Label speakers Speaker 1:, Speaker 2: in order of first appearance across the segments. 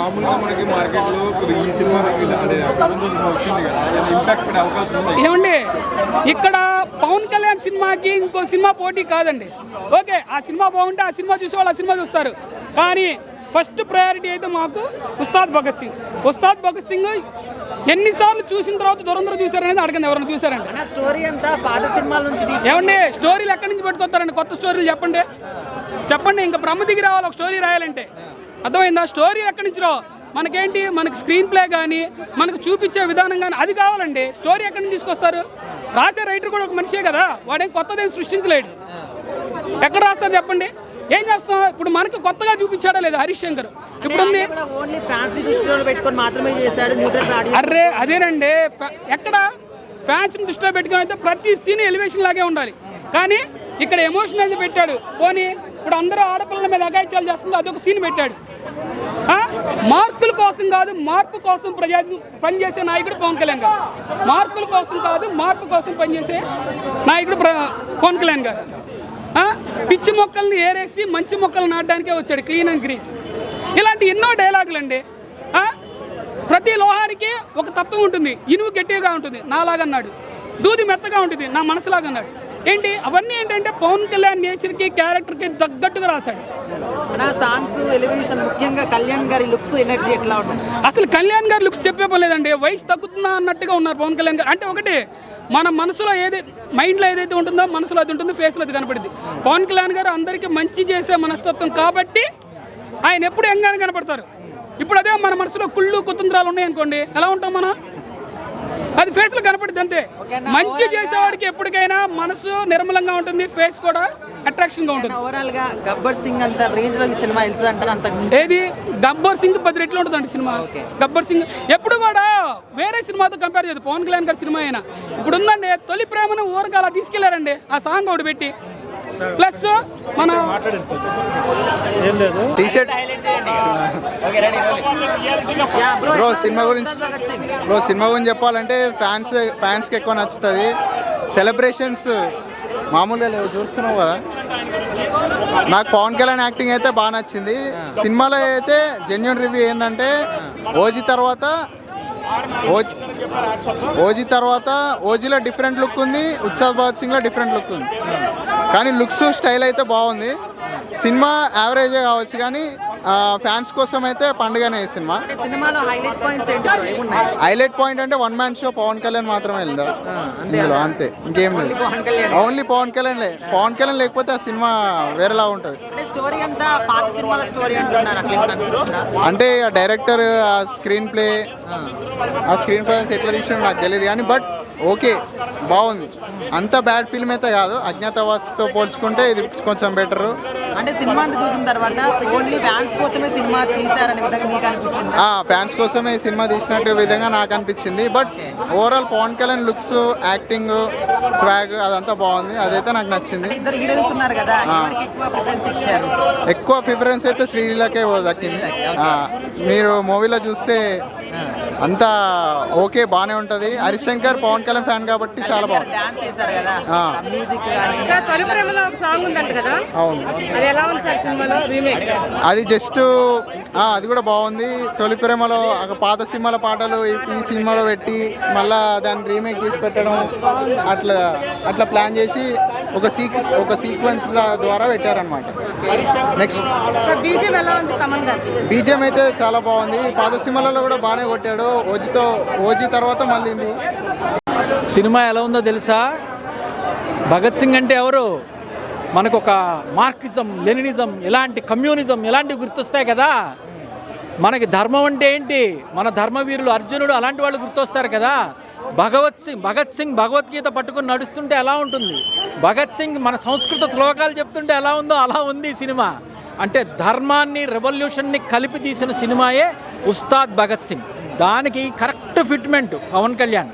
Speaker 1: మామూలుగా మనకి మార్కెట్లో ఈ సినిమా వచ్చింది కదా, ఇంపాక్ట్ పడే అవకాశం ఉంది
Speaker 2: ఏమండి? ఇక్కడ పవన్ కళ్యాణ్ సినిమాకి ఇంకో సినిమా పోటీ కాదండి. ఓకే, ఆ సినిమా బాగుంటే ఆ సినిమా చూసేవాళ్ళు ఆ సినిమా చూస్తారు. కానీ ఫస్ట్ ప్రయారిటీ అయితే మాకు ఉస్తాద్ భగత్ సింగ్. ఉస్తాద్ భగత్ సింగ్ ఎన్నిసార్లు చూసిన తర్వాత దురంధర్ చూసారనేది అడగండి, ఎవరైనా చూసారండి?
Speaker 3: స్టోరీ అంతా పాత సినిమాల నుంచి
Speaker 2: ఏమండి? స్టోరీలు ఎక్కడి నుంచి పెట్టుకొస్తారండి? కొత్త స్టోరీలు చెప్పండి. ఇంకా బ్రహ్మ దిగి రావాలి ఒక స్టోరీ రాయాలంటే. అర్థమైందా? స్టోరీ ఎక్కడి నుంచి రావు. మనకేంటి, మనకి స్క్రీన్ ప్లే కానీ మనకు చూపించే విధానం కానీ అది కావాలండి. స్టోరీ ఎక్కడి నుంచి తీసుకొస్తారు? రాసే రైటర్ కూడా ఒక మనిషే కదా, వాడేం కొత్తదేం సృష్టించలేడు. ఎక్కడ రాస్తారు చెప్పండి? ఏం చేస్తాం? ఇప్పుడు మనకు కొత్తగా చూపించాడా లేదా హరీష్ శంకర్? ఇప్పుడు ఉంది అర్రే అదేనండి. ఎక్కడ ఫ్యాన్స్ని దృష్టిలో పెట్టుకుని అయితే ప్రతి సీన్ ఎలివేషన్ లాగే ఉండాలి. కానీ ఇక్కడ ఎమోషన్ అయితే పెట్టాడు. పోనీ ఇప్పుడు అందరూ ఆడపిల్లల మీద అగాయిత్యాలు చేస్తుంది, అదొక సీన్ పెట్టాడు. మార్కుల కోసం కాదు, మార్పు కోసం పనిచేసే నాయకుడు పవన్ కళ్యాణ్ గారు. మార్కుల కోసం కాదు, మార్పు కోసం పనిచేసే నాయకుడు పవన్ కళ్యాణ్ గారు. పిచ్చి మొక్కల్ని ఏరేసి మంచి మొక్కలు నాటడానికే వచ్చాడు, క్లీన్ అండ్ గ్రీన్. ఇలాంటి ఎన్నో డైలాగులు అండి. ప్రతి లోహానికి ఒక తత్వం ఉంటుంది. ఇనుము గట్టిగా ఉంటుంది, నాలాగన్నాడు. దూది మెత్తగా ఉంటుంది, నా మనసులాగన్నాడు. ఏంటి అవన్నీ? ఏంటంటే పవన్ కళ్యాణ్ నేచర్కి క్యారెక్టర్కి తగ్గట్టుగా రాశాడు.
Speaker 3: సాంగ్స్ ఎలివేషన్, ముఖ్యంగా కళ్యాణ్ గారి లుక్స్, ఎనర్జీ ఎట్లా ఉంటుంది?
Speaker 2: అసలు కళ్యాణ్ గారి లుక్స్ చెప్పే పని లేదండి. వయసు తగ్గుతుందా అన్నట్టుగా ఉన్నారు పవన్ కళ్యాణ్ గారు. అంటే ఒకటి, మన మనసులో మైండ్లో ఏదైతే ఉంటుందో మనసులో అది ఉంటుంది, ఫేస్లో అది కనపడుతుంది. పవన్ కళ్యాణ్ గారు అందరికీ మంచి చేసే మనస్తత్వం కాబట్టి ఆయన ఎప్పుడు ఎంగానే కనపడతారు. ఇప్పుడు అదే మన మనసులో కుళ్ళు కుతంత్రాలు ఉన్నాయనుకోండి, ఎలా ఉంటాం మనం? అది ఫేస్లో కనపడుతుంది అంతే. మంచి చేసేవాడికి ఎప్పటికైనా మనసు నిర్మలంగా ఉంటుంది, ఫేస్ కూడా అట్రాక్షన్గా ఉంటుంది.
Speaker 3: ఓవరాల్గా గబ్బర్ సింగ్ అంత రేంజ్లో ఈ సినిమా వెళ్తుంది అంటారు. అంత
Speaker 2: ఏది గబ్బర్ సింగ్ 10 రెట్లు ఉంటుందండి సినిమా. గబ్బర్ సింగ్ ఎప్పుడు కూడా వేరే సినిమాతో కంపేర్ చేయదు. పవన్ కళ్యాణ్ గారి సినిమా అయినా ఇప్పుడు ఉందండి. తొలి ప్రేమను ఊరక అలా తీసుకెళ్లారండి, ఆ సాంగ్ ఒకటి పెట్టి. ప్లస్ మన
Speaker 4: సినిమా గురించి చెప్పాలంటే ఫ్యాన్స్కి ఎక్కువ నచ్చుతుంది. సెలబ్రేషన్స్ మామూలుగా లేవు, చూస్తున్నావు కదా. నాకు పవన్ కళ్యాణ్ యాక్టింగ్ అయితే బాగా నచ్చింది. సినిమాలో అయితే జెన్యూన్ రివ్యూ ఏంటంటే ఓజీ తర్వాత ఓజీలో డిఫరెంట్ లుక్ ఉంది, ఉత్సాద్ భగత్ సింగ్లో డిఫరెంట్ లుక్ ఉంది. కానీ లుక్స్ స్టైల్ అయితే బాగుంది. సినిమా యావరేజే కావచ్చు, కానీ ఫ్యాన్స్ కోసం అయితే పండుగనే ఈ సినిమా.
Speaker 3: సినిమాలో
Speaker 4: హైలైట్ పాయింట్ అంటే one man show Pawan Kalyan మాత్రమే వెళ్దాం ఇందులో, అంతే, ఇంకేం లేదు. ఓన్లీ పవన్ కళ్యాణ్ లేకపోతే ఆ సినిమా వేరేలా ఉంటుంది.
Speaker 3: స్టోరీ అంతా పాత సినిమాల స్టోరీ అంటున్నారు.
Speaker 4: అంటే డైరెక్టర్ ఆ స్క్రీన్ ప్లే ఎట్లా తీసినా నాకు తెలియదు, కానీ బట్ ఓకే, బాగుంది. అంత బ్యాడ్ ఫిల్మ్ అయితే కాదు. అజ్ఞాతవాసితో పోల్చుకుంటే ఇది కొంచెం బెటరు.
Speaker 3: అంటే సినిమా చూసిన తర్వాత ఓన్లీ ఫ్యాన్స్ కోసమే సినిమా తీశారనే విధంగా మీకు అనిపించింది?
Speaker 4: ఫ్యాన్స్ కోసమే ఈ సినిమా తీసినట్టు విధంగా నాకు అనిపించింది. But overall Pawan Kalyan looks, acting, swag అదంతా బాగుంది. అదైతే నాకు నచ్చింది.
Speaker 3: ఇద్దరు హీరోయిన్స్ ఉన్నారు కదా,
Speaker 4: ఎక్కువ ప్రిఫరెన్స్ అయితే శ్రీలీలకే దక్కింది. మీరు మూవీలో చూస్తే అంతా ఓకే, బాగానే ఉంటుంది. హరీష్ శంకర్ పవన్ కళ్యాణ్ ఫ్యాన్ కాబట్టి చాలా బాగుంది. అవును, అది జస్ట్ అది కూడా బాగుంది. తొలి ప్రేమలో పాత సినిమాల పాటలు ఈ సినిమాలో పెట్టి మళ్ళా దాన్ని రీమేక్ చేసి పెట్టడం, అట్లా ప్లాన్ చేసి ఒక సీక్వెన్స్ ద్వారా పెట్టారనమాట. నెక్స్ట్ బీజిఎం అయితే చాలా బాగుంది. పాత సినిమాలలో కూడా బాగానే కొట్టాడు. ఓజీ తర్వాత మళ్ళీ
Speaker 5: సినిమా ఎలా ఉందో తెలుసా? భగత్ సింగ్ అంటే ఎవరు? మనకు ఒక మార్క్సిజం, లెనినిజం, ఇలాంటి కమ్యూనిజం ఇలాంటివి గుర్తొస్తాయి కదా. మనకి ధర్మం అంటే ఏంటి? మన ధర్మవీరులు అర్జునుడు అలాంటి వాళ్ళు గుర్తొస్తారు కదా. భగత్ సింగ్ భగవద్గీత పట్టుకుని నడుస్తుంటే ఎలా ఉంటుంది? భగత్ సింగ్ మన సంస్కృత శ్లోకాలు చెప్తుంటే ఎలా ఉందో అలా ఉంది సినిమా. అంటే ధర్మాన్ని, రెవల్యూషన్ని కలిపి తీసిన సినిమాయే ఉస్తాద్ భగత్ సింగ్. దానికి కరెక్ట్ ఫిట్మెంట్ పవన్ కళ్యాణ్.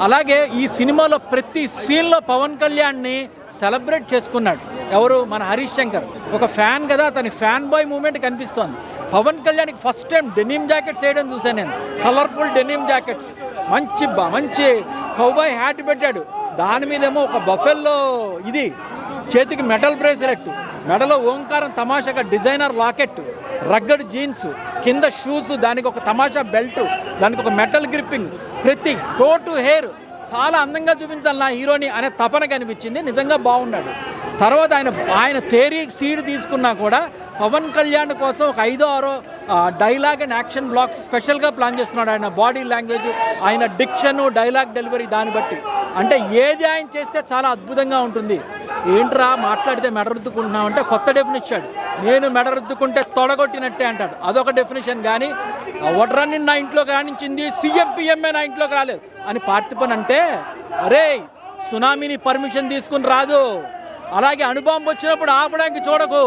Speaker 5: అలాగే ఈ సినిమాలో ప్రతి సీన్లో పవన్ కళ్యాణ్ని సెలబ్రేట్ చేసుకున్నాడు. ఎవరు? మన హరీష్ శంకర్. ఒక ఫ్యాన్ కదా, అతని ఫ్యాన్ బాయ్ మూమెంట్ కనిపిస్తోంది. పవన్ కళ్యాణ్కి ఫస్ట్ టైం డెనిమ్ జాకెట్స్ వేయడం చూశాను నేను. కలర్ఫుల్ డెనిమ్ జాకెట్స్, మంచి కౌబాయ్ హ్యాట్ పెట్టాడు. దాని మీదేమో ఒక బఫెల్లో ఇది చేతికి మెటల్ బ్రేస్లెట్, మెడలో ఓంకారం తమాషాగా డిజైనర్ లాకెట్, రగ్గడ్ జీన్స్, కింద షూస్, దానికి ఒక తమాషా బెల్ట్, దానికి ఒక మెటల్ గ్రిప్పింగ్, ప్రతి టో టు హెయిర్ చాలా అందంగా చూపించాలి నా హీరోని అనే తపన కనిపించింది. నిజంగా బాగున్నాడు. తర్వాత ఆయన థియరీ సీడ్ తీసుకున్నా కూడా పవన్ కళ్యాణ్ కోసం ఒక 5-6 డైలాగ్ అండ్ యాక్షన్ బ్లాక్స్ స్పెషల్గా ప్లాన్ చేస్తున్నాడు. ఆయన బాడీ లాంగ్వేజ్, ఆయన డిక్షన్, డైలాగ్ డెలివరీ, దాన్ని బట్టి అంటే ఏది ఆయన చేస్తే చాలా అద్భుతంగా ఉంటుంది. ఏంట్రా మాట్లాడితే మెడరుద్దుకుంటున్నావు అంటే కొత్త డెఫినేషన్ ఇచ్చాడు. నేను మెడరుద్దుకుంటే తొడగొట్టినట్టే అంటాడు, అదొక డెఫినేషన్. కానీ వడ్రాన్ని నా ఇంట్లోకి రాణించింది సీఎం పిఎంఏ నా ఇంట్లోకి రాలేదు అని పార్థిపన్ అంటే, అరే సునామీని పర్మిషన్ తీసుకుని రాదు, అలాగే అణుబాంబు వచ్చినప్పుడు ఆపడానికి చూడకు,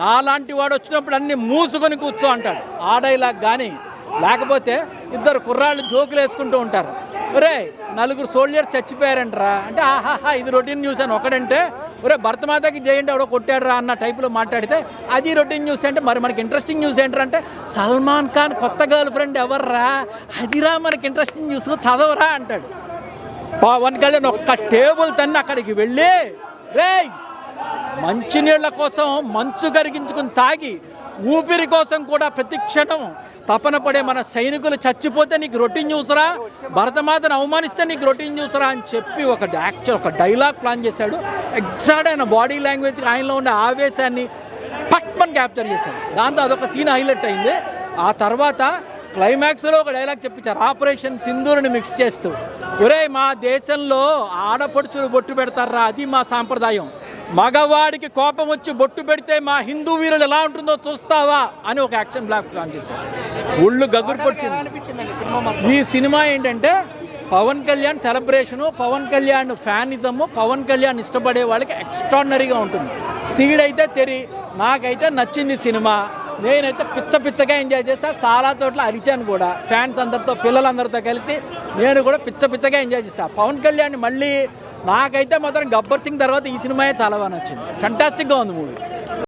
Speaker 5: నాలాంటి వాడు వచ్చినప్పుడు అన్ని మూసుకొని కూర్చో అంటాడు. ఆ డైలాగ్ కానీ లేకపోతే ఇద్దరు కుర్రాళ్ళు జోకులు వేసుకుంటూ ఉంటారు, ఒరే 4 సోల్జర్స్ చచ్చిపోయారంటరా అంటే ఆహాహా ఇది రొటీన్ న్యూస్ అని ఒకడంటే, ఒరే భరతమాతకి జయండి ఎవడో కొట్టాడరా అన్న టైపులో మాట్లాడితే అది రొటీన్ న్యూస్ అంటే, మరి మనకి ఇంట్రెస్టింగ్ న్యూస్ ఏంటంటే సల్మాన్ ఖాన్ కొత్త గర్ల్ ఫ్రెండ్ ఎవర్రా, అదిరా మనకి ఇంట్రెస్టింగ్ న్యూస్, చదవరా అంటాడు. పవన్ కళ్యాణ్ ఒక్క టేబుల్ తన్ని అక్కడికి వెళ్ళి, రేయ్ మంచినీళ్ల కోసం మంచు కరిగించుకుని తాగి ఊపిరి కోసం కూడా ప్రతి క్షణం తపన పడే మన సైనికులు చచ్చిపోతే నీకు రొటీన్ న్యూస్రా, భరతమాతను అవమానిస్తే నీకు రొటీన్ న్యూస్రా అని చెప్పి ఒక డైలాగ్ ప్లాన్ చేశాడు. ఎగ్జాక్ట్ ఆయన బాడీ లాంగ్వేజ్, ఆయనలో ఉండే ఆవేశాన్ని పట్మన్ క్యాప్చర్ చేశాడు. దాంతో అదొక సీన్ హైలైట్ అయింది. ఆ తర్వాత క్లైమాక్స్లో ఒక డైలాగ్ చెప్పించారు, ఆపరేషన్ సింధూర్ని మిక్స్ చేస్తూ, ఒరే మా దేశంలో ఆడపడుచులు బొట్టు పెడతారా, అది మా సాంప్రదాయం, మగవాడికి కోపం వచ్చి బొట్టు పెడితే మా హిందూ వీరులు ఎలా ఉంటుందో చూస్తావా అని ఒక యాక్షన్ బ్లాక్ ప్లాన్ చేశారు. ఒళ్ళు గగురు పొడిచింది. ఈ సినిమా ఏంటంటే పవన్ కళ్యాణ్ సెలబ్రేషను, పవన్ కళ్యాణ్ ఫ్యానిజము, పవన్ కళ్యాణ్ ఇష్టపడే వాళ్ళకి ఎక్స్ట్రాడినరీగా ఉంటుంది. సీడ్ అయితే నాకైతే నచ్చింది సినిమా. నేనైతే పిచ్చగా ఎంజాయ్ చేస్తా, చాలా చోట్ల అరిచాను కూడా ఫ్యాన్స్ అందరితో, పిల్లలందరితో కలిసి నేను కూడా పిచ్చగా ఎంజాయ్ చేస్తాను. పవన్ కళ్యాణ్ మళ్ళీ నాకైతే మాత్రం గబ్బర్ సింగ్ తర్వాత ఈ సినిమాయే చాలా బాగా నచ్చింది. ఫెంటాస్టిక్గా ఉంది మూవీ.